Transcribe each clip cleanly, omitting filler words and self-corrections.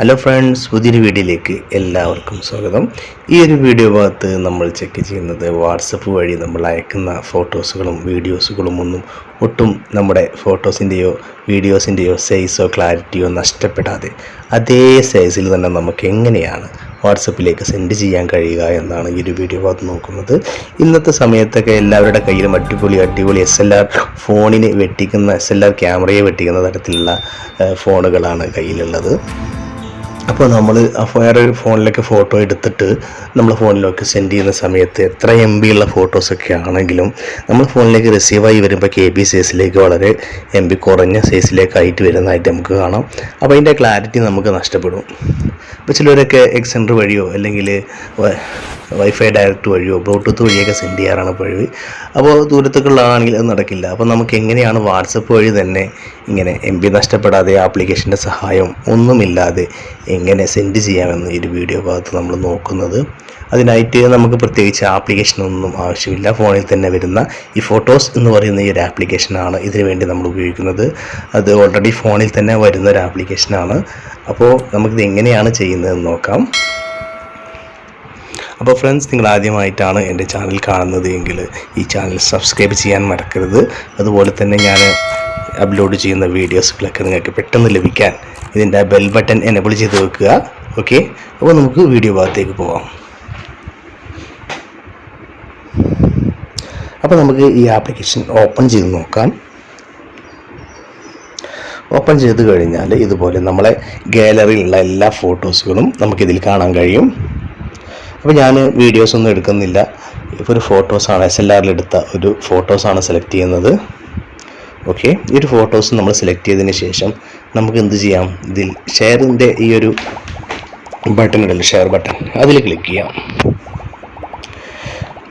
Hello friends, പുതിയൊരു വീഡിയോയിലേക്ക് എല്ലാവർക്കും സ്വാഗതം. ഈ ഒരു വീഡിയോ ഭാഗത്ത് നമ്മൾ ചെക്ക് ചെയ്യുന്നത് വാട്സപ്പ് വഴി നമ്മൾ അയക്കുന്ന ഫോട്ടോസുകളും വീഡിയോസുകളും ഒട്ടും നമ്മുടെ ഫോട്ടോസിൻ്റെയോ വീഡിയോസിൻ്റെയോ സൈസോ ക്ലാരിറ്റിയോ നഷ്ടപ്പെടാതെ അതേ സൈസിൽ തന്നെ നമുക്ക് എങ്ങനെയാണ് വാട്സപ്പിലേക്ക് സെൻഡ് ചെയ്യാൻ കഴിയുക എന്നാണ് ഈ ഒരു വീഡിയോ ഭാഗത്ത് നോക്കുന്നത്. ഇന്നത്തെ സമയത്തൊക്കെ എല്ലാവരുടെ കയ്യിലും അടിപൊളി SLR ഫോണിന് SLR ക്യാമറയെ വെട്ടിക്കുന്ന തരത്തിലുള്ള ഫോണുകളാണ് കയ്യിലുള്ളത്. അപ്പോൾ നമ്മൾ വേറെ ഒരു ഫോണിലേക്ക് ഫോട്ടോ എടുത്തിട്ട് നമ്മൾ ഫോണിലേക്ക് സെൻഡ് ചെയ്യുന്ന സമയത്ത് എത്ര MB ഉള്ള ഫോട്ടോസൊക്കെ ആണെങ്കിലും നമ്മൾ ഫോണിലേക്ക് റിസീവായി വരുമ്പോൾ KB സൈസിലേക്ക് വളരെ MB കുറഞ്ഞ സൈസിലേക്കായിട്ട് വരുന്നതായിട്ട് നമുക്ക് കാണാം. അപ്പോൾ അതിൻ്റെ ക്ലാരിറ്റി നമുക്ക് നഷ്ടപ്പെടും. അപ്പോൾ ചിലരൊക്കെ എക്സ്റ്റൻഡർ വഴിയോ അല്ലെങ്കിൽ വൈഫൈ ഡയറക്റ്റ് വഴിയോ ബ്ലൂടൂത്ത് വഴിയൊക്കെ സെൻഡ് ചെയ്യാറാണ് പതിവ്. അപ്പോൾ ദൂരത്തേക്കുള്ളതാണെങ്കിൽ അത് നടക്കില്ല. അപ്പോൾ നമുക്ക് എങ്ങനെയാണ് വാട്സപ്പ് വഴി തന്നെ ഇങ്ങനെ MB നഷ്ടപ്പെടാതെ ആപ്ലിക്കേഷൻ്റെ സഹായം ഒന്നുമില്ലാതെ എങ്ങനെ സെൻഡ് ചെയ്യാമെന്ന് ഈ ഒരു വീഡിയോ ഭാഗത്ത് നമ്മൾ നോക്കുന്നത്. അതിനായിട്ട് നമുക്ക് പ്രത്യേകിച്ച് ആപ്ലിക്കേഷനൊന്നും ആവശ്യമില്ല. ഫോണിൽ തന്നെ വരുന്ന ഈ ഫോട്ടോസ് എന്ന് പറയുന്ന ഈ ഒരു ആപ്ലിക്കേഷനാണ് ഇതിനു വേണ്ടി നമ്മൾ ഉപയോഗിക്കുന്നത്. അത് ഓൾറെഡി ഫോണിൽ തന്നെ വരുന്ന ഒരു ആപ്ലിക്കേഷനാണ്. അപ്പോൾ നമുക്കിത് എങ്ങനെയാണ് ചെയ്യുന്നതെന്ന് നോക്കാം. അപ്പോൾ ഫ്രണ്ട്സ്, നിങ്ങൾ ആദ്യമായിട്ടാണ് എൻ്റെ ചാനൽ കാണുന്നത് എങ്കിൽ ഈ ചാനൽ സബ്സ്ക്രൈബ് ചെയ്യാൻ മറക്കരുത്. അതുപോലെ തന്നെ ഞാൻ അപ്ലോഡ് ചെയ്യുന്ന വീഡിയോസുകളൊക്കെ നിങ്ങൾക്ക് പെട്ടെന്ന് ലഭിക്കാൻ ഇതിൻ്റെ ബെൽ ബട്ടൺ എനേബിൾ ചെയ്ത് വെക്കുക. ഓക്കെ, അപ്പോൾ നമുക്ക് വീഡിയോ ഭാഗത്തേക്ക് പോകാം. അപ്പോൾ നമുക്ക് ഈ ആപ്ലിക്കേഷൻ ഓപ്പൺ ചെയ്ത് നോക്കാം. ഓപ്പൺ ചെയ്ത് കഴിഞ്ഞാൽ ഇതുപോലെ നമ്മളെ ഗാലറിയിലുള്ള എല്ലാ ഫോട്ടോസുകളും നമുക്കിതിൽ കാണാൻ കഴിയും. അപ്പോൾ ഞാൻ വീഡിയോസൊന്നും എടുക്കുന്നില്ല. ഇപ്പോൾ ഒരു ഫോട്ടോസാണ്, SLRൽ എടുത്ത ഒരു ഫോട്ടോസാണ് സെലക്ട് ചെയ്യുന്നത്. ഓക്കെ, ഈ ഒരു ഫോട്ടോസ് നമ്മൾ സെലക്ട് ചെയ്തതിന് ശേഷം നമുക്ക് എന്ത് ചെയ്യാം, ഇതിൽ ഷെയറിൻ്റെ ഈ ഒരു ബട്ടൺ ഉണ്ടല്ലോ, ഷെയർ ബട്ടൺ, അതിൽ ക്ലിക്ക് ചെയ്യാം.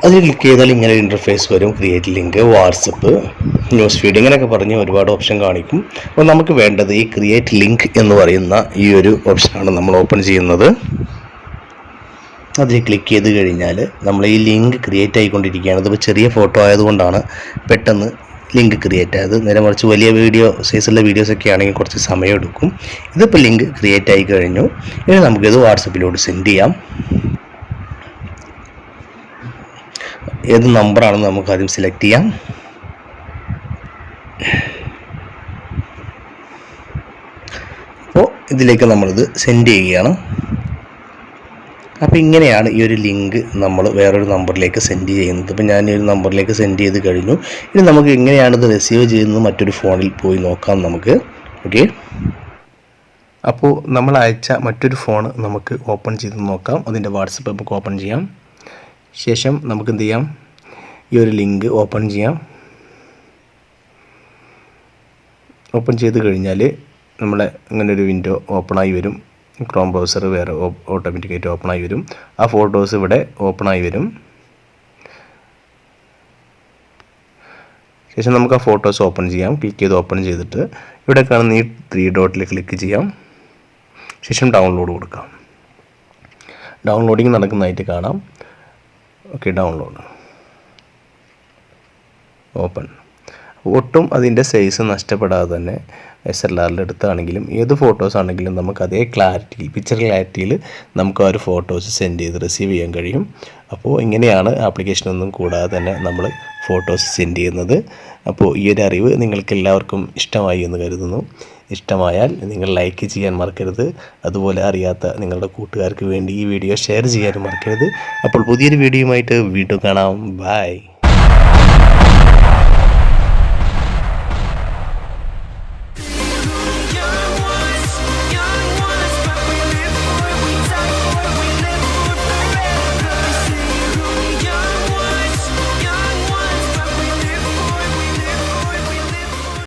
അതിൽ ക്ലിക്ക് ചെയ്താൽ ഇങ്ങനെ ഒരു ഇൻ്റർഫേസ് വരും. Create link, WhatsApp, news feed, ഇങ്ങനെയൊക്കെ പറഞ്ഞ് ഒരുപാട് ഓപ്ഷൻ കാണിക്കും. അപ്പോൾ നമുക്ക് വേണ്ടത് ഈ ക്രിയേറ്റ് ലിങ്ക് എന്ന് പറയുന്ന ഈ ഒരു ഓപ്ഷനാണ് നമ്മൾ ഓപ്പൺ ചെയ്യുന്നത്. അതിൽ ക്ലിക്ക് ചെയ്ത് കഴിഞ്ഞാൽ നമ്മൾ ഈ ലിങ്ക് ക്രിയേറ്റ് ആയിക്കൊണ്ടിരിക്കുകയാണ്. ഇതിപ്പോൾ ചെറിയ ഫോട്ടോ ആയതുകൊണ്ടാണ് പെട്ടെന്ന് ലിങ്ക് ക്രിയേറ്റ് ആയത്. നേരെ മറിച്ച് വലിയ വീഡിയോ സൈസുള്ള വീഡിയോസൊക്കെ ആണെങ്കിൽ കുറച്ച് സമയം എടുക്കും. ഇതിപ്പോൾ ലിങ്ക് ക്രിയേറ്റ് ആയി കഴിഞ്ഞു. ഇനി നമുക്കിത് വാട്സപ്പിലോട്ട് സെൻഡ് ചെയ്യാം. ഏത് നമ്പറാണെന്ന് നമുക്ക് ആദ്യം സെലക്ട് ചെയ്യാം. അപ്പോൾ ഇതിലേക്ക് നമ്മളിത് സെൻഡ് ചെയ്യുകയാണ്. അപ്പോൾ ഇങ്ങനെയാണ് ഈ ഒരു ലിങ്ക് നമ്മൾ വേറൊരു നമ്പറിലേക്ക് സെൻഡ് ചെയ്യുന്നത്. ഇപ്പോൾ ഞാൻ ഈ ഒരു നമ്പറിലേക്ക് സെൻഡ് ചെയ്ത് കഴിഞ്ഞു. ഇനി നമുക്ക് എങ്ങനെയാണിത് റിസീവ് ചെയ്യുന്നത് മറ്റൊരു ഫോണിൽ പോയി നോക്കാം നമുക്ക്. ഓക്കെ, അപ്പോൾ നമ്മൾ അയച്ച മറ്റൊരു ഫോൺ നമുക്ക് ഓപ്പൺ ചെയ്ത് നോക്കാം. അതിൻ്റെ വാട്സപ്പ് നമുക്ക് ഓപ്പൺ ചെയ്യാം. ശേഷം നമുക്ക് എന്ത് ചെയ്യാം, ഈ ഒരു ലിങ്ക് ഓപ്പൺ ചെയ്യാം. ഓപ്പൺ ചെയ്ത് കഴിഞ്ഞാൽ നമ്മളെ അങ്ങനെ ഒരു വിൻഡോ ഓപ്പണായി വരും. ക്രോം ബ്രൗസർ വേറെ ഓട്ടോമാറ്റിക്കായിട്ട് ഓപ്പണായി വരും. ആ ഫോട്ടോസ് ഇവിടെ ഓപ്പണായി വരും. ശേഷം നമുക്ക് ആ ഫോട്ടോസ് ഓപ്പൺ ചെയ്യാം. ക്ലിക്ക് ചെയ്ത് ഓപ്പൺ ചെയ്തിട്ട് ഇവിടെ കാണുന്ന ഈ 3 ഡോട്ടിൽ ക്ലിക്ക് ചെയ്യാം. ശേഷം ഡൗൺലോഡ് കൊടുക്കാം. ഡൗൺലോഡിങ് നടക്കുന്നതായിട്ട് കാണാം. Okay, download, open. ഒട്ടും അതിൻ്റെ സൈസ് നഷ്ടപ്പെടാതെ തന്നെ SLRൽ എടുത്താണെങ്കിലും ഏത് ഫോട്ടോസ് ആണെങ്കിലും നമുക്ക് അതേ ക്ലാരിറ്റിയിൽ, പിക്ചർ ക്ലാരിറ്റിയിൽ നമുക്ക് ആ ഒരു ഫോട്ടോസ് സെൻഡ് ചെയ്ത് റിസീവ് ചെയ്യാൻ കഴിയും. അപ്പോൾ ഇങ്ങനെയാണ് ആപ്ലിക്കേഷനൊന്നും കൂടാതെ തന്നെ നമ്മൾ ഫോട്ടോസ് സെൻഡ് ചെയ്യുന്നത്. അപ്പോൾ ഈ ഒരു അറിവ് നിങ്ങൾക്ക് എല്ലാവർക്കും ഇഷ്ടമായി എന്ന് കരുതുന്നു. ഇഷ്ടമായാൽ നിങ്ങൾ ലൈക്ക് ചെയ്യാൻ മറക്കരുത്. അതുപോലെ അറിയാത്ത നിങ്ങളുടെ കൂട്ടുകാർക്ക് വേണ്ടി ഈ വീഡിയോ ഷെയർ ചെയ്യാനും മറക്കരുത്. അപ്പോൾ പുതിയൊരു വീഡിയോയുമായിട്ട് വീണ്ടും കാണാം. ബൈ.